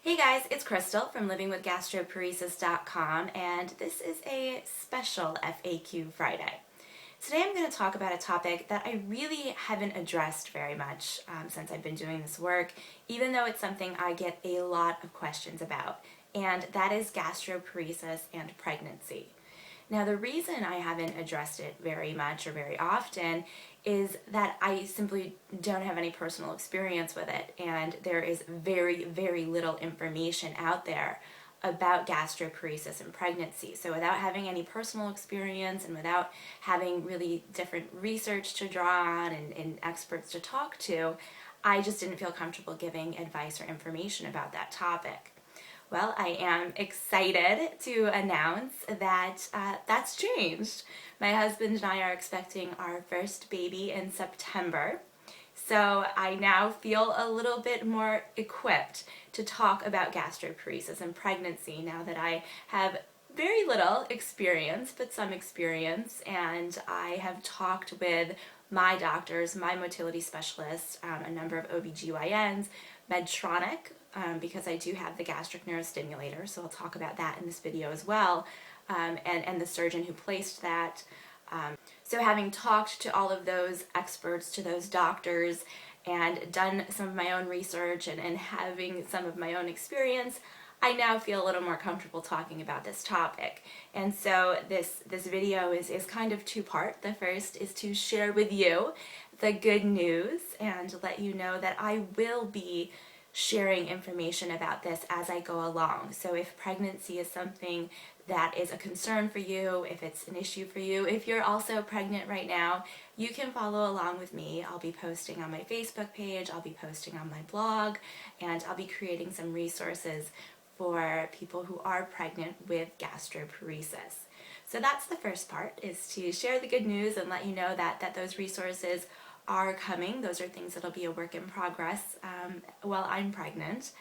Hey guys, it's Crystal from livingwithgastroparesis.com, and this is a special FAQ Friday. Today I'm going to talk about a topic that I really haven't addressed very much since I've been doing this work, even though it's something I get a lot of questions about, and that is gastroparesis and pregnancy. Now, the reason I haven't addressed it very much or very often is that I simply don't have any personal experience with it, and there is very, very little information out there about gastroparesis and pregnancy. So without having any personal experience and without having really different research to draw on and experts to talk to, I just didn't feel comfortable giving advice or information about that topic. Well, I am excited to announce that that's changed. My husband and I are expecting our first baby in September, so I now feel a little bit more equipped to talk about gastroparesis and pregnancy now that I have very little experience, but some experience, and I have talked with my doctors, my motility specialists, a number of OBGYNs, Medtronic, because I do have the gastric nerve stimulator, so I'll talk about that in this video as well, and the surgeon who placed that. So having talked to all of those experts, to those doctors, and done some of my own research and having some of my own experience, I now feel a little more comfortable talking about this topic. And so this video is kind of two-part. The first is to share with you the good news and let you know that I will be sharing information about this as I go along. So if pregnancy is something that is a concern for you, if it's an issue for you, if you're also pregnant right now, you can follow along with me. I'll be posting on my Facebook page, I'll be posting on my blog, and I'll be creating some resources for people who are pregnant with gastroparesis. So that's the first part, is to share the good news and let you know that those resources are coming. Those are things that'll be a work in progress while I'm pregnant.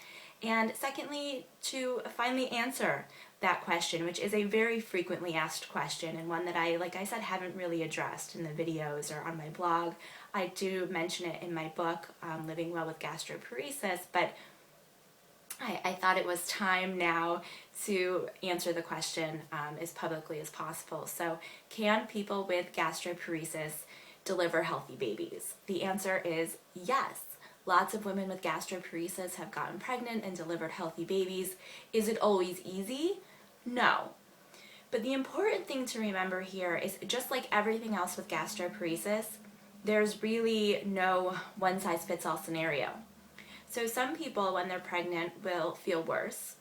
And secondly, to finally answer that question, which is a very frequently asked question and one that I, like I said, haven't really addressed in the videos or on my blog. I do mention it in my book, Living Well with Gastroparesis, but I thought it was time now to answer the question as publicly as possible. So, can people with gastroparesis deliver healthy babies? The answer is yes. Lots of women with gastroparesis have gotten pregnant and delivered healthy babies. Is it always easy? No. But the important thing to remember here is, just like everything else with gastroparesis, there's really no one-size-fits-all scenario. So some people, when they're pregnant, will feel worse.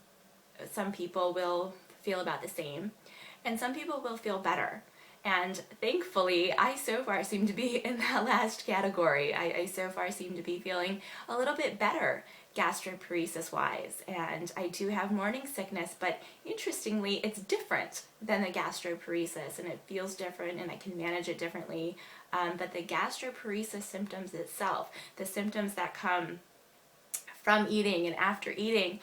Some people will feel about the same. And some people will feel better. And thankfully, I so far seem to be in that last category. I so far seem to be feeling a little bit better gastroparesis-wise. And I do have morning sickness, but interestingly, it's different than the gastroparesis, and it feels different, and I can manage it differently. But the gastroparesis symptoms itself, the symptoms that come from eating and after eating,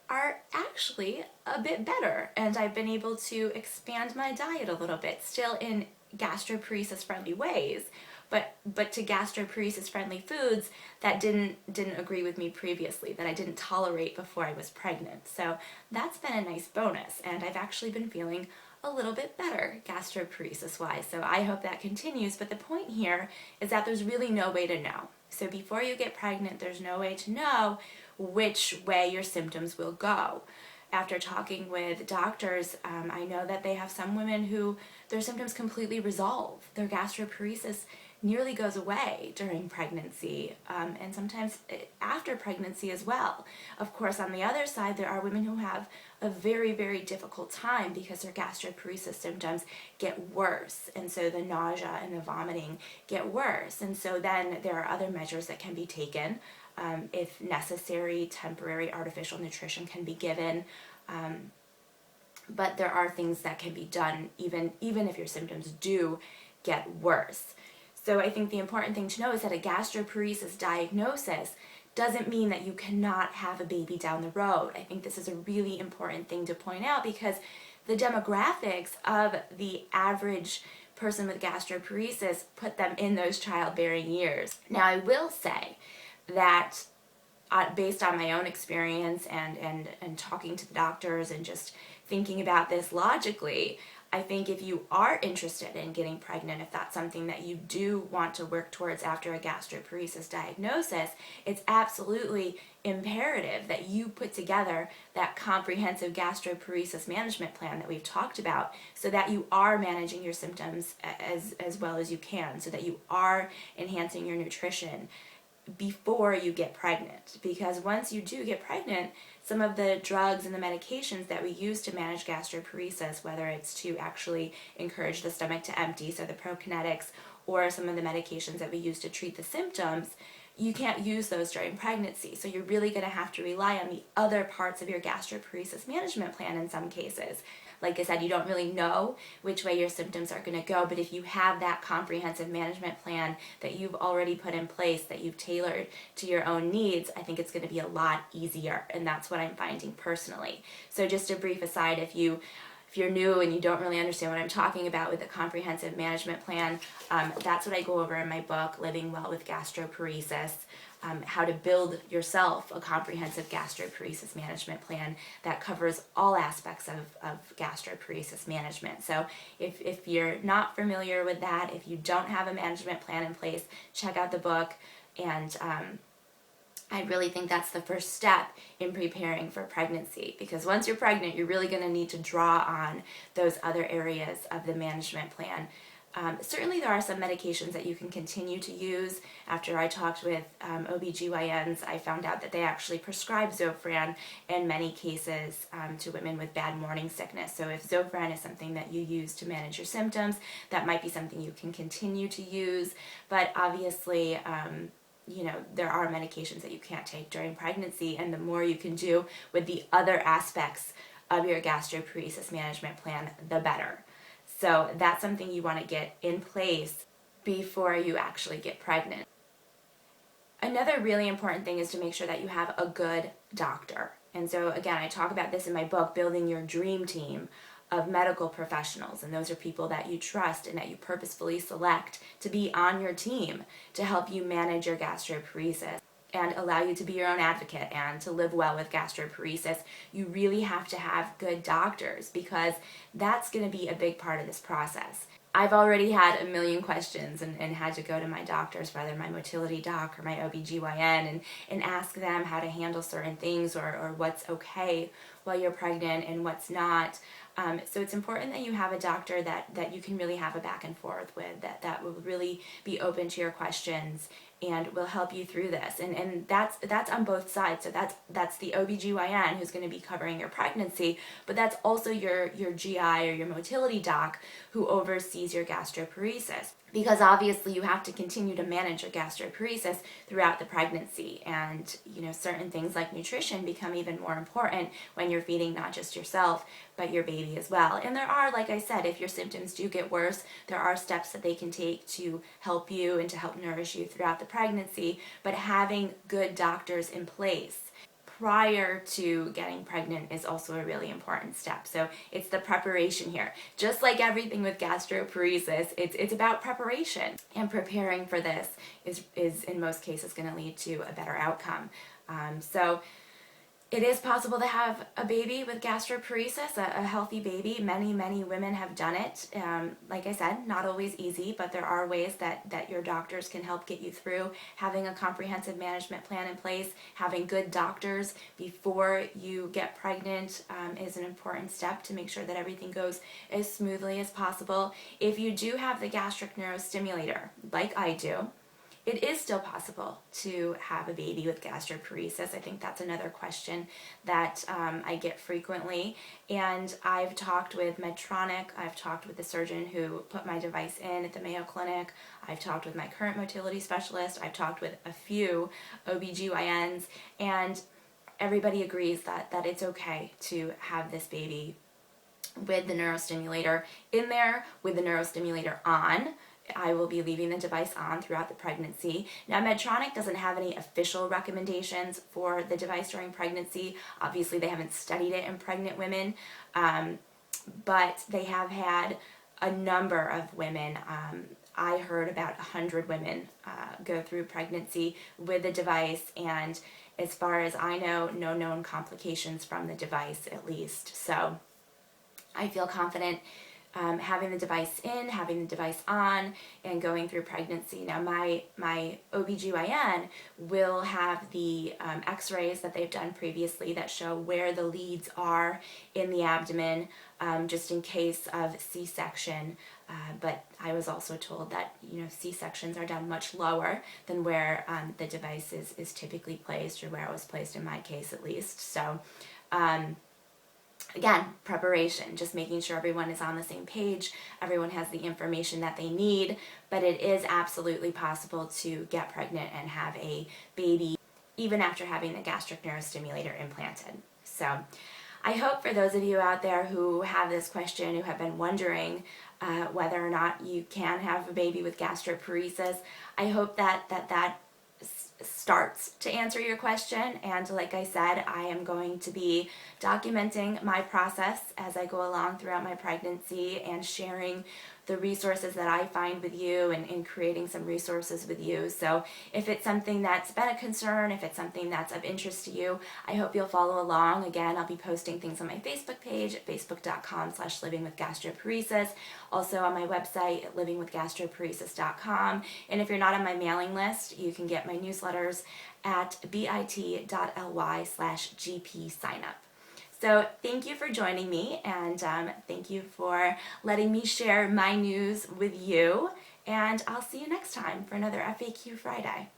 are actually a bit better, and I've been able to expand my diet a little bit, still in gastroparesis friendly ways, but to gastroparesis friendly foods that didn't agree with me previously, that I didn't tolerate before I was pregnant. So that's been a nice bonus, and I've actually been feeling a little bit better gastroparesis wise, so I hope that continues. But the point here is that there's really no way to know. So before you get pregnant, there's no way to know which way your symptoms will go. After talking with doctors, I know that they have some women who their symptoms completely resolve. Their gastroparesis nearly goes away during pregnancy, and sometimes after pregnancy as well. Of course, on the other side, there are women who have a very, very difficult time because their gastroparesis symptoms get worse, and so the nausea and the vomiting get worse. And so then there are other measures that can be taken. If necessary, temporary artificial nutrition can be given, but there are things that can be done even if your symptoms do get worse. So I think the important thing to know is that a gastroparesis diagnosis doesn't mean that you cannot have a baby down the road. I think this is a really important thing to point out, because the demographics of the average person with gastroparesis put them in those childbearing years. Now, I will say that based on my own experience and talking to the doctors and just thinking about this logically, I think if you are interested in getting pregnant, if that's something that you do want to work towards after a gastroparesis diagnosis, it's absolutely imperative that you put together that comprehensive gastroparesis management plan that we've talked about, so that you are managing your symptoms as well as you can, so that you are enhancing your nutrition before you get pregnant. Because once you do get pregnant, some of the drugs and the medications that we use to manage gastroparesis, whether it's to actually encourage the stomach to empty, so the prokinetics, or some of the medications that we use to treat the symptoms, you can't use those during pregnancy. So you're really going to have to rely on the other parts of your gastroparesis management plan in some cases. Like I said, you don't really know which way your symptoms are going to go, but if you have that comprehensive management plan that you've already put in place, that you've tailored to your own needs, I think it's going to be a lot easier, and that's what I'm finding personally. So just a brief aside, if you're new and you don't really understand what I'm talking about with a comprehensive management plan, that's what I go over in my book, Living Well with Gastroparesis, how to build yourself a comprehensive gastroparesis management plan that covers all aspects of gastroparesis management. So if you're not familiar with that, if you don't have a management plan in place, check out the book. And I really think that's the first step in preparing for pregnancy, because once you're pregnant, you're really going to need to draw on those other areas of the management plan. Certainly there are some medications that you can continue to use. After I talked with OBGYNs, I found out that they actually prescribe Zofran in many cases to women with bad morning sickness. So if Zofran is something that you use to manage your symptoms, that might be something you can continue to use. But obviously, there are medications that you can't take during pregnancy, and the more you can do with the other aspects of your gastroparesis management plan, the better. So that's something you want to get in place before you actually get pregnant. Another really important thing is to make sure that you have a good doctor. And so again, I talk about this in my book, Building Your Dream Team of medical professionals, and those are people that you trust and that you purposefully select to be on your team to help you manage your gastroparesis and allow you to be your own advocate and to live well with gastroparesis. You really have to have good doctors, because that's going to be a big part of this process. I've already had a million questions and had to go to my doctors, whether my motility doc or my OBGYN, and ask them how to handle certain things or what's okay while you're pregnant and what's not. So it's important that you have a doctor that you can really have a back and forth with, that will really be open to your questions and will help you through this. And that's on both sides. So that's the OBGYN who's going to be covering your pregnancy, but that's also your GI or your motility doc who oversees your gastroparesis. Because obviously you have to continue to manage your gastroparesis throughout the pregnancy, and certain things like nutrition become even more important when you're feeding not just yourself but your baby as well. And there are, like I said, if your symptoms do get worse, there are steps that they can take to help you and to help nourish you throughout the pregnancy. But having good doctors in place prior to getting pregnant is also a really important step. So it's the preparation here. Just like everything with gastroparesis, it's about preparation. And preparing for this is in most cases going to lead to a better outcome. So it is possible to have a baby with gastroparesis, a healthy baby. Many women have done it. Like I said, not always easy, but there are ways that your doctors can help get you through. Having a comprehensive management plan in place, having good doctors before you get pregnant is an important step to make sure that everything goes as smoothly as possible. If you do have the gastric neurostimulator, like I do, it is still possible to have a baby with gastroparesis. I think that's another question that I get frequently. And I've talked with Medtronic. I've talked with the surgeon who put my device in at the Mayo Clinic. I've talked with my current motility specialist. I've talked with a few OBGYNs. And everybody agrees that it's okay to have this baby with the neurostimulator in there, with the neurostimulator on. I will be leaving the device on throughout the pregnancy. Now, Medtronic doesn't have any official recommendations for the device during pregnancy. Obviously, they haven't studied it in pregnant women, but they have had a number of women I heard about 100 women go through pregnancy with the device, and as far as I know, no known complications from the device, at least. So I feel confident having the device in, having the device on, and going through pregnancy. Now my OBGYN will have the x-rays that they've done previously that show where the leads are in the abdomen, just in case of C-section. But I was also told that, C-sections are done much lower than where the device is typically placed, or where it was placed in my case at least. So again, preparation, just making sure everyone is on the same page, everyone has the information that they need, but it is absolutely possible to get pregnant and have a baby even after having the gastric neurostimulator implanted. So I hope for those of you out there who have this question, who have been wondering whether or not you can have a baby with gastroparesis, I hope that starts to answer your question. And like I said, I am going to be documenting my process as I go along throughout my pregnancy and sharing the resources that I find with you, and creating some resources with you. So if it's something that's been a concern, if it's something that's of interest to you, I hope you'll follow along. Again, I'll be posting things on my Facebook page at facebook.com/livingwithgastroparesis, also on my website at livingwithgastroparesis.com. And if you're not on my mailing list, you can get my newsletters at bit.ly/GP signup. So thank you for joining me, and thank you for letting me share my news with you, and I'll see you next time for another FAQ Friday.